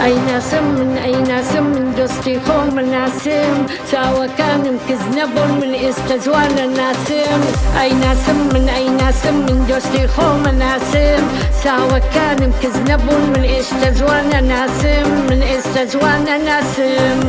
أي ناسم من أي ناسم من دوستي خوم ناسم سوا كان مكزنبون من استزوان ناسم أي ناسم من أي ناسم من دوستي خوم ناسم سوا كان مكزنبون من استزوان ناسم من استزوان ناسم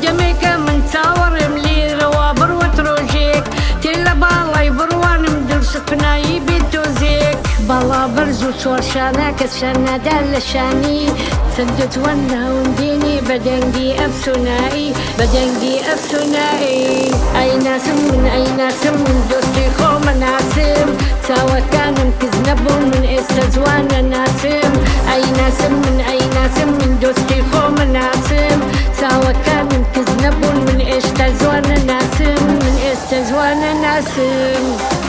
دمك من تصور ملي روابر وتروجيك تلا بالاي بروان مدرس فناي بيتوزيك بالا برزو صور شانك الشنا دال شاني سدت وانا ونديني بدنجي افسنائي بدنجي افسنائي اي ناس من اي ناس من دوستي خوم ناسم سوا كان مكزنبون من استزوان ناسم اي ناس من اي ناس من دوستي خوم ناسم سوا كان مكزنبون من استزوان ناسم من استزوان ناسم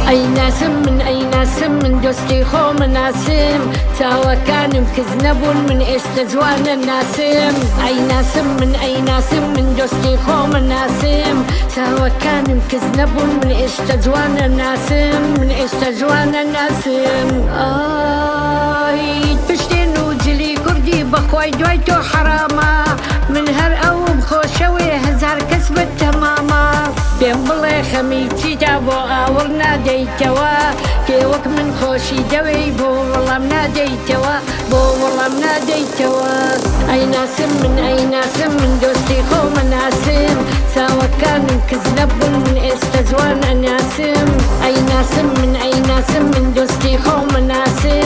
أي ناس من أي ناس من دوستي خوم ناسم سوا كان مكزنبون من استزوان الناسم أي ناس من أي ناس من دوستي خوم ناسم سوا كان مكزنبون من استزوان الناسم من استزوان الناسم تشتين وجلي كردي بخواي دويتو حراما من هر أو بخوشوي هزار كسبت تماما بين بڵێ خەمیچیدا بۆ ئاوڕ نادەیتەوە کێوەک من خۆشی دەوێی بۆ وەڵام نادەیتەوە بۆ وەڵام نادەیتەوە ئەی ناسم من ئەی ناسم من دۆستی خۆمە ناسم چاوەکانم کز نەبوون من ئێستا جوانە ناسم ئەی ناسم من ئەی ناسم من دۆستی خۆمە ناسم